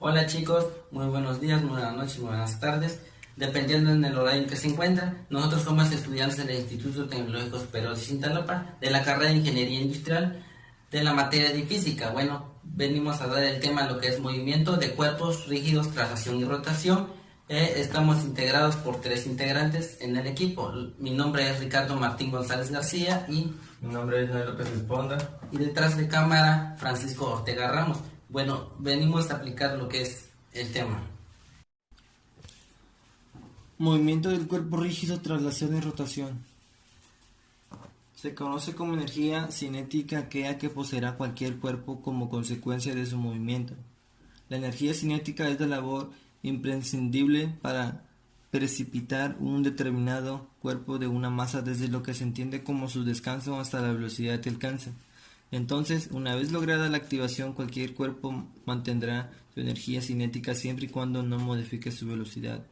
Hola chicos, muy buenos días, muy buenas noches, muy buenas tardes, dependiendo en el horario en que se encuentran. Nosotros somos estudiantes del Instituto Tecnológico Superior de Cintalapa, de la carrera de Ingeniería Industrial, de la materia de Física. Bueno, venimos a dar el tema lo que es movimiento de cuerpos rígidos, traslación y rotación. Estamos integrados por 3 integrantes en el equipo. Mi nombre es Ricardo Martín González García y Mi nombre es Noel López Esponda. detrás de cámara Francisco Ortega Ramos. Bueno, venimos a aplicar lo que es el tema. Movimiento del cuerpo rígido, traslación y rotación. Se conoce como energía cinética aquella que poseerá cualquier cuerpo como consecuencia de su movimiento. La energía cinética es la labor imprescindible para precipitar un determinado cuerpo de una masa desde lo que se entiende como su descanso hasta la velocidad de alcance. Entonces, una vez lograda la activación, cualquier cuerpo mantendrá su energía cinética siempre y cuando no modifique su velocidad.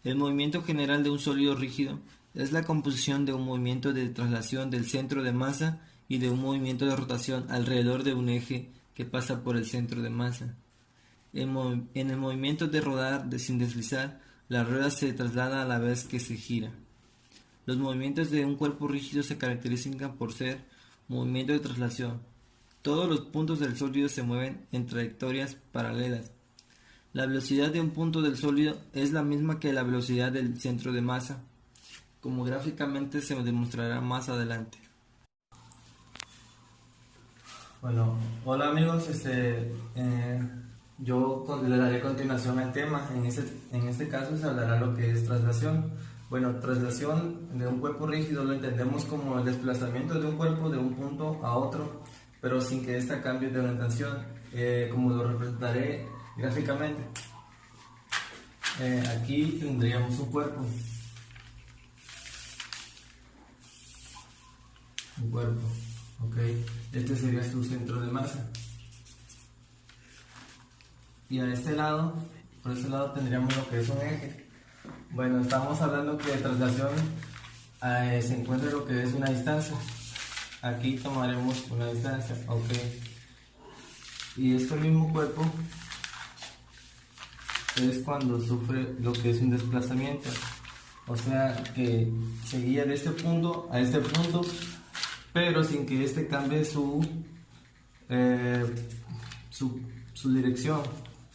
El movimiento general de un sólido rígido es la composición de un movimiento de traslación del centro de masa y de un movimiento de rotación alrededor de un eje que pasa por el centro de masa. En el movimiento de rodar sin deslizar, la rueda se traslada a la vez que se gira. Los movimientos de un cuerpo rígido se caracterizan por ser movimiento de traslación. Todos los puntos del sólido se mueven en trayectorias paralelas. La velocidad de un punto del sólido es la misma que la velocidad del centro de masa, como gráficamente se demostrará más adelante. Bueno, hola amigos, le daré continuación al tema. En este caso se hablará lo que es traslación. Bueno, traslación de un cuerpo rígido lo entendemos como el desplazamiento de un cuerpo de un punto a otro, pero sin que ésta cambie de orientación, como lo representaré gráficamente. Aquí tendríamos un cuerpo. Ok. Este sería su centro de masa. Y a este lado, por este lado tendríamos lo que es un eje. Bueno, estamos hablando que de traslación se encuentra lo que es una distancia. Aquí tomaremos una distancia, ok. Y este mismo cuerpo es cuando sufre lo que es un desplazamiento. O sea que se guía de este punto a este punto, pero sin que este cambie su dirección.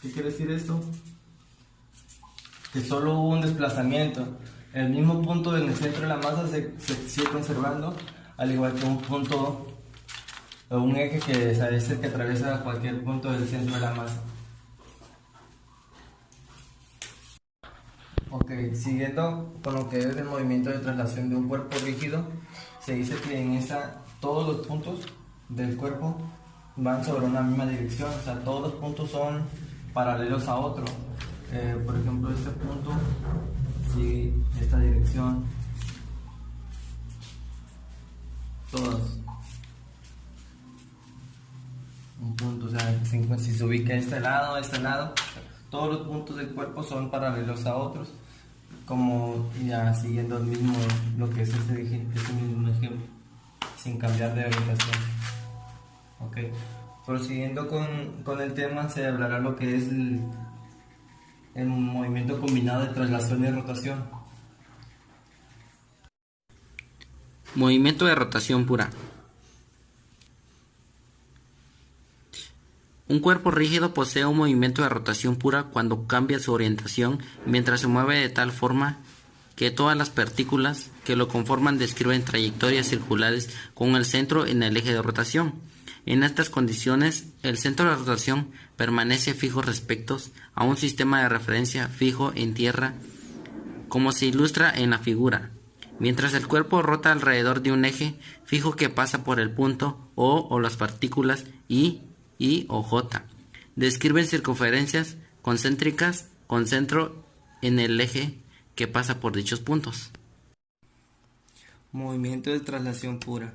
¿Qué quiere decir esto? Que solo hubo un desplazamiento. El mismo punto en el centro de la masa se sigue conservando, al igual que un punto o un eje que es el que atraviesa cualquier punto del centro de la masa. Ok, siguiendo con lo que es el movimiento de traslación de un cuerpo rígido, se dice que en esta todos los puntos del cuerpo van sobre una misma dirección, o sea, todos los puntos son paralelos a otro. Por ejemplo, este punto sigue esta dirección, todos. Un punto, o sea, si se ubica a este lado, todos los puntos del cuerpo son paralelos a otros, como ya siguiendo lo que es este mismo ejemplo, sin cambiar de orientación. Ok, prosiguiendo con el tema, se hablará lo que es el movimiento combinado de traslación y rotación. Movimiento de rotación pura. Un cuerpo rígido posee un movimiento de rotación pura cuando cambia su orientación mientras se mueve de tal forma que todas las partículas que lo conforman describen trayectorias circulares con el centro en el eje de rotación. En estas condiciones, el centro de rotación permanece fijo respecto a un sistema de referencia fijo en tierra, como se ilustra en la figura, mientras el cuerpo rota alrededor de un eje fijo que pasa por el punto o las partículas I o J. Describen circunferencias concéntricas con centro en el eje que pasa por dichos puntos. Movimiento de traslación pura.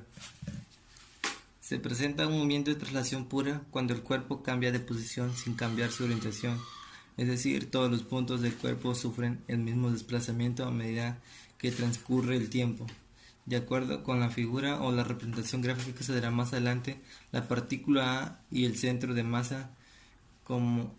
Se presenta un movimiento de traslación pura cuando el cuerpo cambia de posición sin cambiar su orientación, es decir, todos los puntos del cuerpo sufren el mismo desplazamiento a medida que transcurre el tiempo. De acuerdo con la figura o la representación gráfica que se dará más adelante, la partícula A y el centro de masa como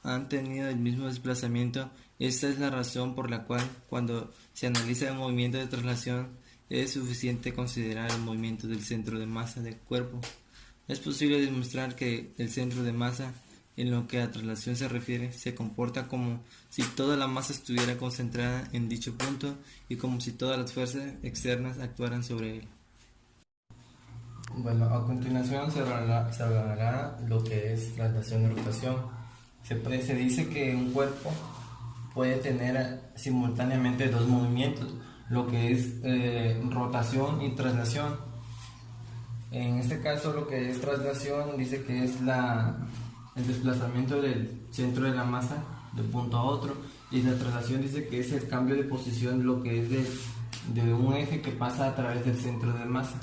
han tenido el mismo desplazamiento. Esta es la razón por la cual, cuando se analiza el movimiento de traslación, es suficiente considerar el movimiento del centro de masa del cuerpo. Es posible demostrar que el centro de masa, en lo que a traslación se refiere, se comporta como si toda la masa estuviera concentrada en dicho punto y como si todas las fuerzas externas actuaran sobre él. Bueno, a continuación se hablará lo que es traslación y rotación. Se dice que un cuerpo puede tener simultáneamente dos movimientos, lo que es rotación y traslación. En este caso, lo que es traslación dice que es el desplazamiento del centro de la masa de un punto a otro, y la traslación dice que es el cambio de posición, lo que es de un eje que pasa a través del centro de masa.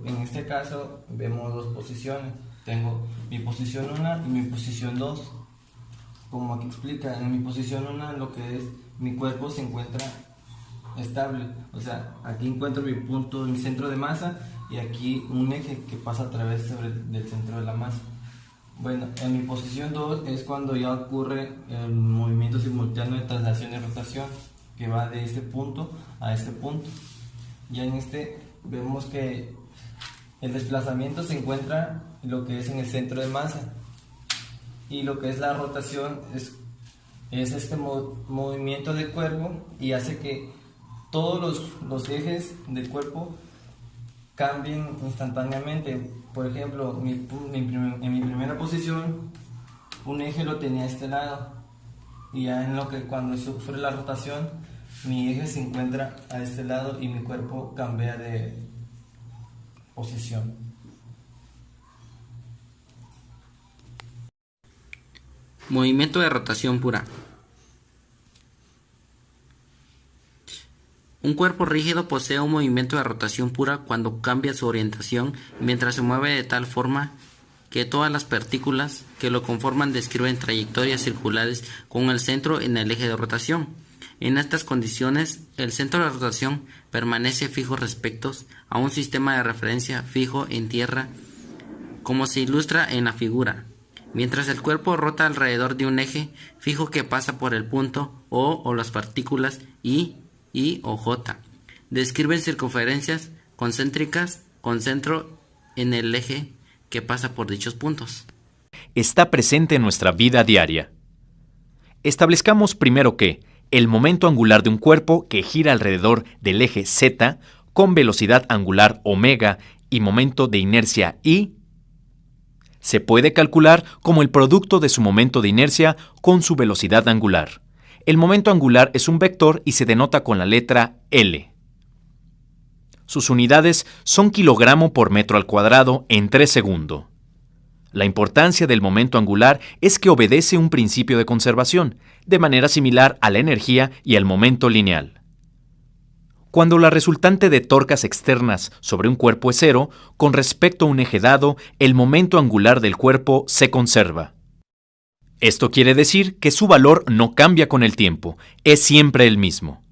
En este caso vemos dos posiciones, tengo mi posición 1 y mi posición 2. Como aquí explica, en mi posición 1 lo que es mi cuerpo se encuentra estable, o sea, aquí encuentro mi punto, mi centro de masa, y aquí un eje que pasa a través del centro de la masa. Bueno, en mi posición 2 es cuando ya ocurre el movimiento simultáneo de traslación y rotación, que va de este punto a este punto. Ya en este vemos que el desplazamiento se encuentra lo que es en el centro de masa, y lo que es la rotación es este movimiento del cuerpo, y hace que todos los ejes del cuerpo cambien instantáneamente. Por ejemplo, en mi primera posición un eje lo tenía a este lado, y ya cuando sufre la rotación mi eje se encuentra a este lado y mi cuerpo cambia de posición. Movimiento de rotación pura. Un cuerpo rígido posee un movimiento de rotación pura cuando cambia su orientación mientras se mueve de tal forma que todas las partículas que lo conforman describen trayectorias circulares con el centro en el eje de rotación. En estas condiciones, el centro de rotación permanece fijo respecto a un sistema de referencia fijo en tierra, como se ilustra en la figura, mientras el cuerpo rota alrededor de un eje fijo que pasa por el punto O las partículas I o J. Describen circunferencias concéntricas con centro en el eje que pasa por dichos puntos. Está presente en nuestra vida diaria. Establezcamos primero que el momento angular de un cuerpo que gira alrededor del eje Z con velocidad angular omega y momento de inercia I se puede calcular como el producto de su momento de inercia con su velocidad angular. El momento angular es un vector y se denota con la letra L. Sus unidades son kilogramo por metro al cuadrado en 3 segundos. La importancia del momento angular es que obedece un principio de conservación, de manera similar a la energía y al momento lineal. Cuando la resultante de torcas externas sobre un cuerpo es cero, con respecto a un eje dado, el momento angular del cuerpo se conserva. Esto quiere decir que su valor no cambia con el tiempo, es siempre el mismo.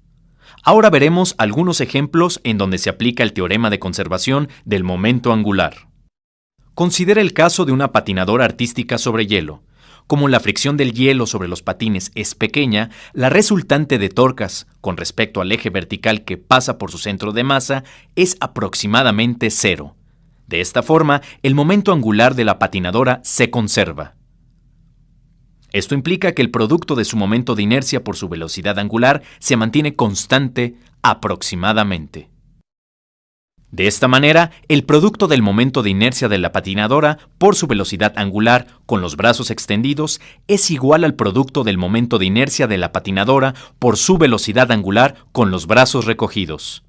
Ahora veremos algunos ejemplos en donde se aplica el teorema de conservación del momento angular. Considera el caso de una patinadora artística sobre hielo. Como la fricción del hielo sobre los patines es pequeña, la resultante de torcas con respecto al eje vertical que pasa por su centro de masa es aproximadamente cero. De esta forma, el momento angular de la patinadora se conserva. Esto implica que el producto de su momento de inercia por su velocidad angular se mantiene constante aproximadamente. De esta manera, el producto del momento de inercia de la patinadora por su velocidad angular con los brazos extendidos es igual al producto del momento de inercia de la patinadora por su velocidad angular con los brazos recogidos.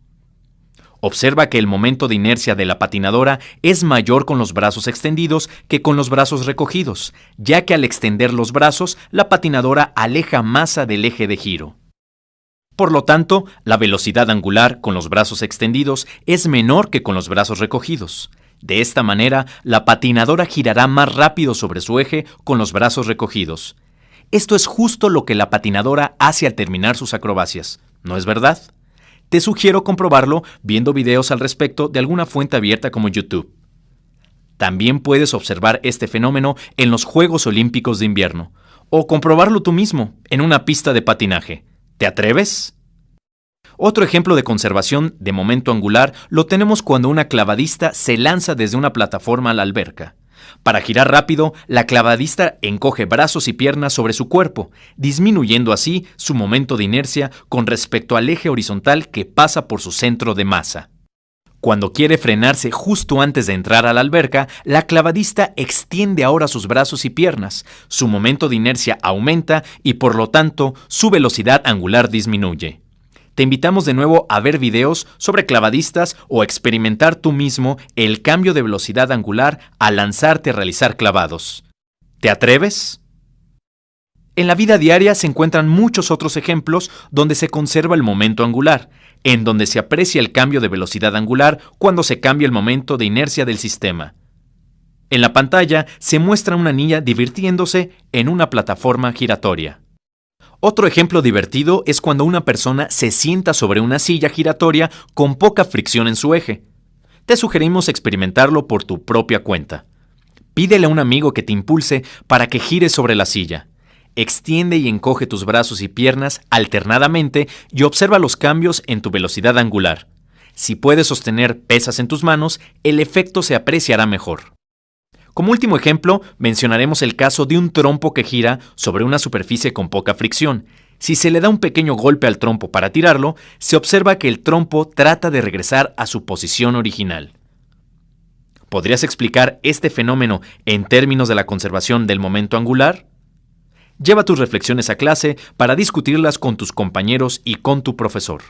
Observa que el momento de inercia de la patinadora es mayor con los brazos extendidos que con los brazos recogidos, ya que al extender los brazos, la patinadora aleja masa del eje de giro. Por lo tanto, la velocidad angular con los brazos extendidos es menor que con los brazos recogidos. De esta manera, la patinadora girará más rápido sobre su eje con los brazos recogidos. Esto es justo lo que la patinadora hace al terminar sus acrobacias, ¿no es verdad? Te sugiero comprobarlo viendo videos al respecto de alguna fuente abierta como YouTube. También puedes observar este fenómeno en los Juegos Olímpicos de Invierno. O comprobarlo tú mismo, en una pista de patinaje. ¿Te atreves? Otro ejemplo de conservación de momento angular lo tenemos cuando una clavadista se lanza desde una plataforma a la alberca. Para girar rápido, la clavadista encoge brazos y piernas sobre su cuerpo, disminuyendo así su momento de inercia con respecto al eje horizontal que pasa por su centro de masa. Cuando quiere frenarse justo antes de entrar a la alberca, la clavadista extiende ahora sus brazos y piernas, su momento de inercia aumenta y por lo tanto su velocidad angular disminuye. Te invitamos de nuevo a ver videos sobre clavadistas o experimentar tú mismo el cambio de velocidad angular al lanzarte a realizar clavados. ¿Te atreves? En la vida diaria se encuentran muchos otros ejemplos donde se conserva el momento angular, en donde se aprecia el cambio de velocidad angular cuando se cambia el momento de inercia del sistema. En la pantalla se muestra una niña divirtiéndose en una plataforma giratoria. Otro ejemplo divertido es cuando una persona se sienta sobre una silla giratoria con poca fricción en su eje. Te sugerimos experimentarlo por tu propia cuenta. Pídele a un amigo que te impulse para que gires sobre la silla. Extiende y encoge tus brazos y piernas alternadamente y observa los cambios en tu velocidad angular. Si puedes sostener pesas en tus manos, el efecto se apreciará mejor. Como último ejemplo, mencionaremos el caso de un trompo que gira sobre una superficie con poca fricción. Si se le da un pequeño golpe al trompo para tirarlo, se observa que el trompo trata de regresar a su posición original. ¿Podrías explicar este fenómeno en términos de la conservación del momento angular? Lleva tus reflexiones a clase para discutirlas con tus compañeros y con tu profesor.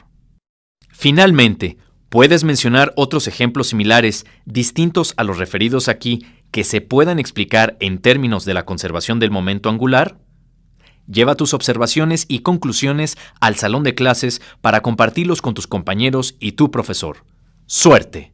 Finalmente, ¿puedes mencionar otros ejemplos similares, distintos a los referidos aquí, que se puedan explicar en términos de la conservación del momento angular? Lleva tus observaciones y conclusiones al salón de clases para compartirlos con tus compañeros y tu profesor. ¡Suerte!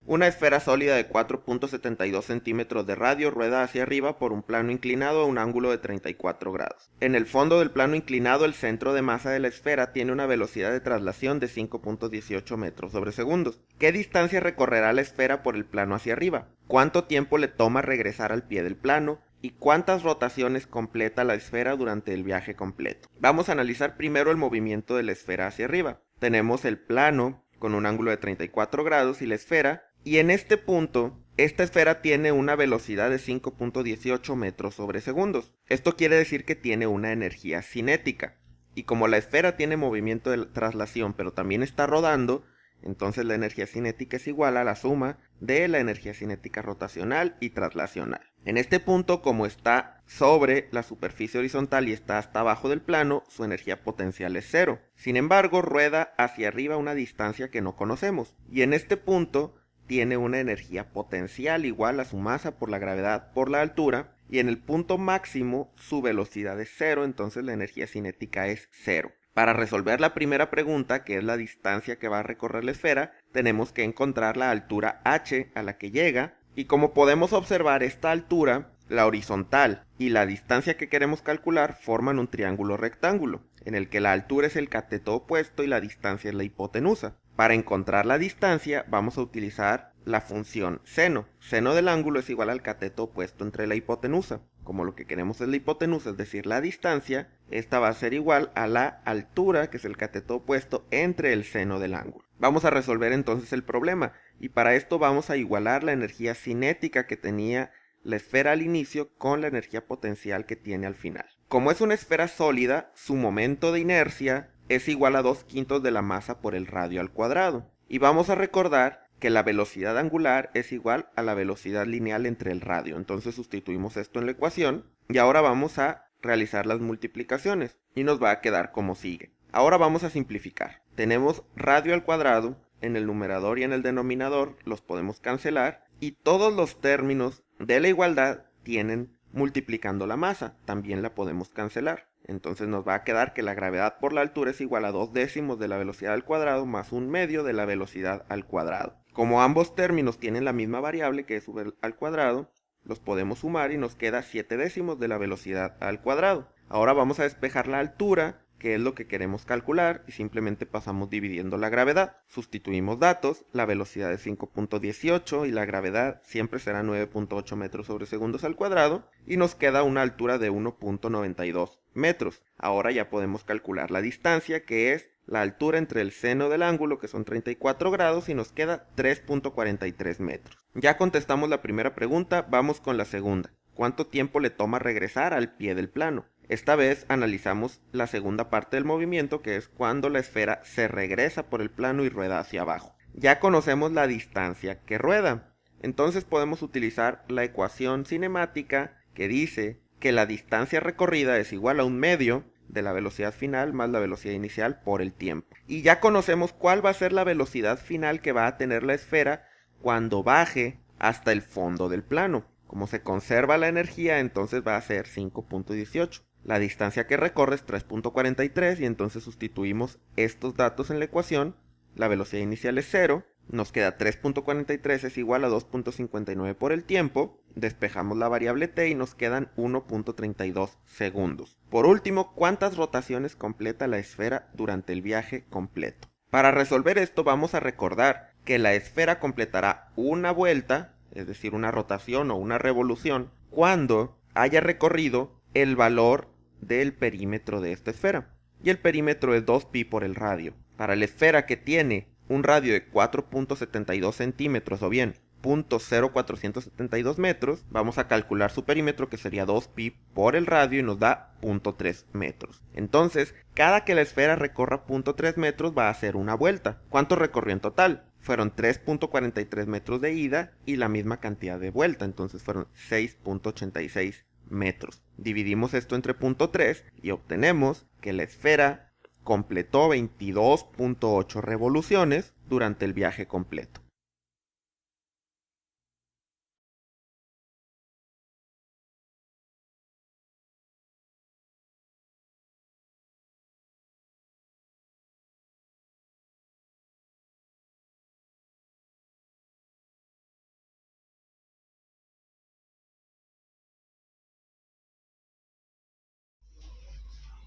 Una esfera sólida de 4.72 centímetros de radio rueda hacia arriba por un plano inclinado a un ángulo de 34 grados. En el fondo del plano inclinado, el centro de masa de la esfera tiene una velocidad de traslación de 5.18 metros sobre segundos. ¿Qué distancia recorrerá la esfera por el plano hacia arriba? ¿Cuánto tiempo le toma regresar al pie del plano? ¿Y cuántas rotaciones completa la esfera durante el viaje completo? Vamos a analizar primero el movimiento de la esfera hacia arriba. Tenemos el plano con un ángulo de 34 grados y la esfera, y en este punto, esta esfera tiene una velocidad de 5.18 metros sobre segundos. Esto quiere decir que tiene una energía cinética. Y como la esfera tiene movimiento de traslación, pero también está rodando, entonces la energía cinética es igual a la suma de la energía cinética rotacional y traslacional. En este punto, como está sobre la superficie horizontal y está hasta abajo del plano, su energía potencial es cero. Sin embargo, rueda hacia arriba a una distancia que no conocemos. Y en este punto tiene una energía potencial igual a su masa por la gravedad por la altura, y en el punto máximo su velocidad es cero, entonces la energía cinética es cero. Para resolver la primera pregunta, que es la distancia que va a recorrer la esfera, tenemos que encontrar la altura h a la que llega, y como podemos observar, esta altura, la horizontal y la distancia que queremos calcular forman un triángulo rectángulo, en el que la altura es el cateto opuesto y la distancia es la hipotenusa. Para encontrar la distancia vamos a utilizar la función seno. Seno del ángulo es igual al cateto opuesto entre la hipotenusa. Como lo que queremos es la hipotenusa, es decir, la distancia, esta va a ser igual a la altura, que es el cateto opuesto, entre el seno del ángulo. Vamos a resolver entonces el problema, y para esto vamos a igualar la energía cinética que tenía la esfera al inicio con la energía potencial que tiene al final. Como es una esfera sólida, su momento de inercia es igual a 2/5 de la masa por el radio al cuadrado. Y vamos a recordar que la velocidad angular es igual a la velocidad lineal entre el radio. Entonces sustituimos esto en la ecuación y ahora vamos a realizar las multiplicaciones y nos va a quedar como sigue. Ahora vamos a simplificar. Tenemos radio al cuadrado en el numerador y en el denominador, los podemos cancelar y todos los términos de la igualdad tienen Multiplicando la masa, también la podemos cancelar. Entonces nos va a quedar que la gravedad por la altura es igual a 2/10 de la velocidad al cuadrado más 1/2 de la velocidad al cuadrado. Como ambos términos tienen la misma variable que es v al cuadrado, los podemos sumar y nos queda 7/10 de la velocidad al cuadrado. Ahora vamos a despejar la altura, que es lo que queremos calcular, y simplemente pasamos dividiendo la gravedad. Sustituimos datos, la velocidad es 5.18 y la gravedad siempre será 9.8 metros sobre segundos al cuadrado, y nos queda una altura de 1.92 metros. Ahora ya podemos calcular la distancia, que es la altura entre el seno del ángulo, que son 34 grados, y nos queda 3.43 metros. Ya contestamos la primera pregunta, vamos con la segunda. ¿Cuánto tiempo le toma regresar al pie del plano? Esta vez analizamos la segunda parte del movimiento, que es cuando la esfera se regresa por el plano y rueda hacia abajo. Ya conocemos la distancia que rueda, entonces podemos utilizar la ecuación cinemática que dice que la distancia recorrida es igual a 1/2 de la velocidad final más la velocidad inicial por el tiempo. Y ya conocemos cuál va a ser la velocidad final que va a tener la esfera cuando baje hasta el fondo del plano. Como se conserva la energía, entonces va a ser 5.18. La distancia que recorre es 3.43 y entonces sustituimos estos datos en la ecuación. La velocidad inicial es 0, nos queda 3.43 es igual a 2.59 por el tiempo, despejamos la variable t y nos quedan 1.32 segundos. Por último, ¿cuántas rotaciones completa la esfera durante el viaje completo? Para resolver esto vamos a recordar que la esfera completará una vuelta, es decir, una rotación o una revolución, cuando haya recorrido el valor del perímetro de esta esfera. Y el perímetro es 2pi por el radio. Para la esfera que tiene un radio de 4.72 centímetros o bien 0.0472 metros, vamos a calcular su perímetro, que sería 2pi por el radio, y nos da 0.3 metros. Entonces, cada que la esfera recorra 0.3 metros va a hacer una vuelta. ¿Cuánto recorrió en total? Fueron 3.43 metros de ida y la misma cantidad de vuelta, entonces fueron 6.86 metros. Dividimos esto entre 0.3 y obtenemos que la esfera completó 22.8 revoluciones durante el viaje completo.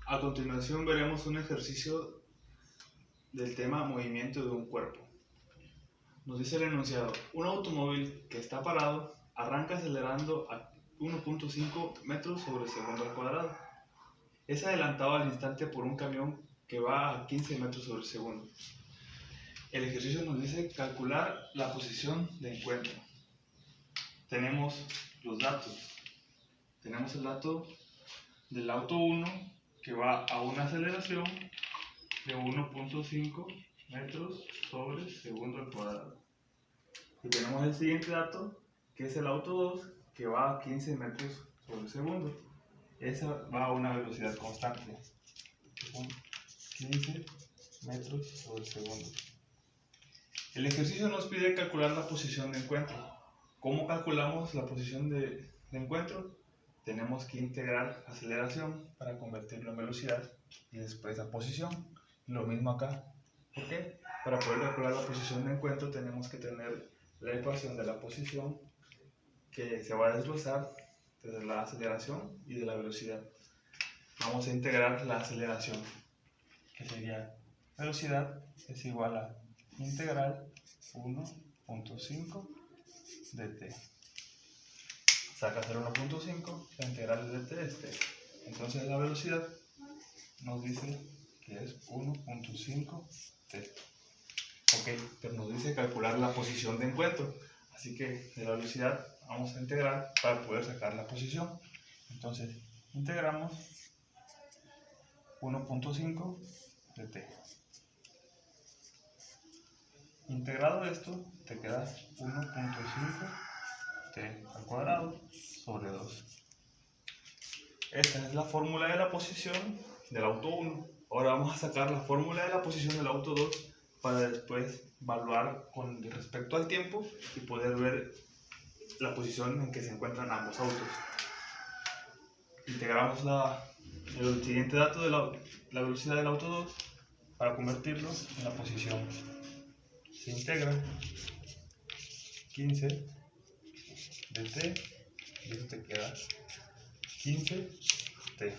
A continuación veremos un ejercicio del tema movimiento de un cuerpo. Nos dice el enunciado: un automóvil que está parado arranca acelerando a 1.5 metros sobre segundo al cuadrado. Es adelantado al instante por un camión que va a 15 metros sobre segundo. El ejercicio nos dice calcular la posición de encuentro. Tenemos los datos. Tenemos el dato del auto 1, que va a una aceleración de 1.5 metros sobre segundo al cuadrado. Y tenemos el siguiente dato, que es el auto 2, que va a 15 metros sobre segundo. Esa va a una velocidad constante, 15 metros sobre segundo. El ejercicio nos pide calcular la posición de encuentro. ¿Cómo calculamos la posición de encuentro? Tenemos que integrar aceleración para convertirlo en velocidad y después la posición. Lo mismo acá. ¿Por qué? Para poder calcular la posición de encuentro tenemos que tener la ecuación de la posición, que se va a desglosar desde la aceleración y de la velocidad. Vamos a integrar la aceleración, que sería velocidad es igual a integral 1.5 de t. Sacas el 1.5, la integral de t es t. Entonces la velocidad nos dice que es 1.5 t. Ok, pero nos dice calcular la posición de encuentro. Así que de la velocidad vamos a integrar para poder sacar la posición. Entonces integramos 1.5 de t. Integrado esto, te queda 1.5 t al cuadrado sobre 2. Esta es la fórmula de la posición del auto 1. Ahora vamos a sacar la fórmula de la posición del auto 2 para después evaluar con respecto al tiempo y poder ver la posición en que se encuentran ambos autos. integramos el siguiente dato de la velocidad del auto 2 para convertirlo en la posición. Se integra 15 de t y esto te queda 15 t.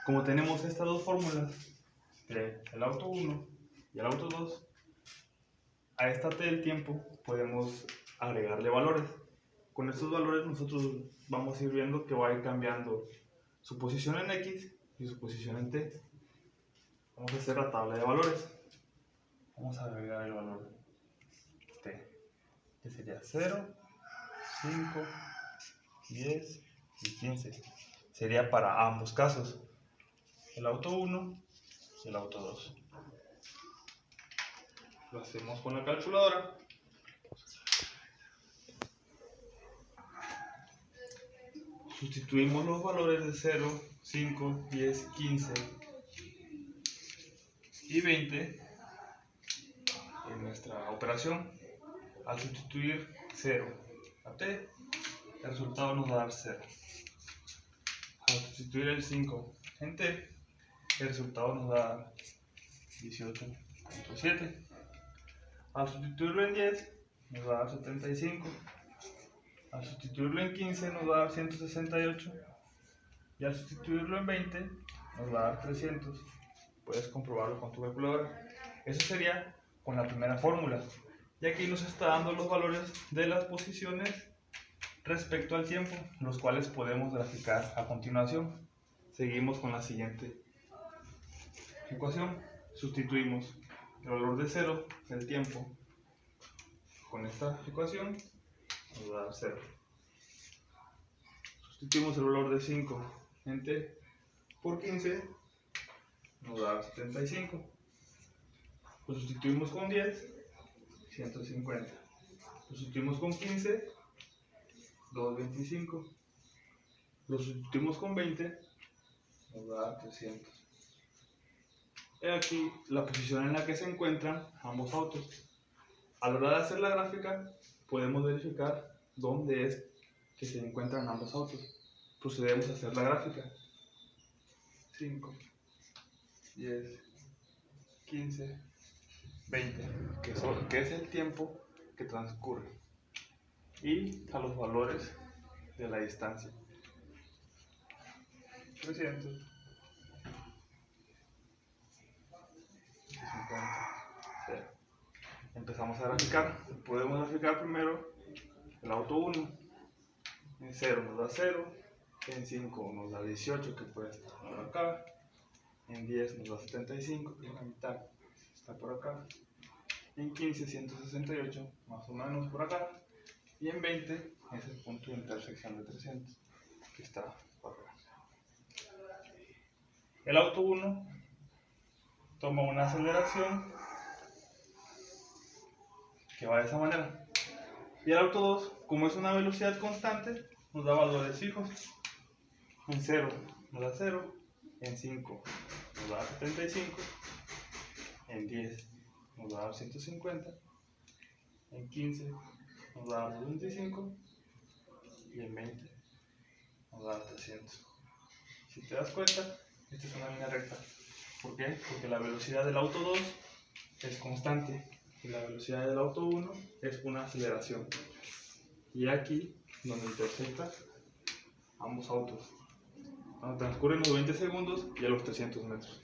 Como tenemos estas dos fórmulas, el auto 1 y el auto 2, a esta t del tiempo podemos agregarle valores. Con estos valores nosotros vamos a ir viendo que va a ir cambiando su posición en x y su posición en t. Vamos a hacer la tabla de valores. Vamos a agregar el valor t, que sería 0, 5, 10 y 15. Sería para ambos casos, el auto 1 y el auto 2. Lo hacemos con la calculadora. Sustituimos los valores de 0, 5, 10, 15 y 20 en nuestra operación. Al sustituir 0 a t, el resultado nos va a dar 0. Al sustituir el 5 en t, el resultado nos va a dar 18.7. Al sustituirlo en 10, nos va a dar 75. Al sustituirlo en 15 nos va a dar 168 y al sustituirlo en 20 nos va a dar 300. Puedes comprobarlo con tu calculadora. Eso sería con la primera fórmula. Y aquí nos está dando los valores de las posiciones respecto al tiempo, los cuales podemos graficar a continuación. Seguimos con la siguiente ecuación. Sustituimos el valor de 0 del tiempo con esta ecuación. Nos va a dar 0. Sustituimos el valor de 5 en t por 15, nos va a dar 75. Lo sustituimos con 10, 150. Lo sustituimos con 15, 225. Lo sustituimos con 20, nos va a dar 300. He aquí la posición en la que se encuentran ambos autos. A la hora de hacer la gráfica, podemos verificar dónde es que se encuentran ambos autos. Procedemos a hacer la gráfica. 5, 10, 15, 20, que es el tiempo que transcurre, y a los valores de la distancia. 300, 50, 0. Empezamos a graficar. Podemos graficar primero el auto 1. En 0 nos da 0, en 5 nos da 18, que puede estar por acá, en 10 nos da 75, que es la mitad, está por acá, en 15 168, más o menos por acá, y en 20 es el punto de intersección de 300, que está por acá. El auto 1 toma una aceleración que va de esa manera, y el auto 2, como es una velocidad constante, nos da valores fijos. En 0 nos da 0, en 5 nos da 75, en 10 nos va a dar 150, en 15 nos va a dar 25 y en 20 nos va a dar 300. Si te das cuenta, esta es una línea recta. ¿Por qué? Porque la velocidad del auto 2 es constante y la velocidad del auto 1 es una aceleración. Y aquí donde intersecta ambos autos, cuando transcurren los 20 segundos y a los 300 metros.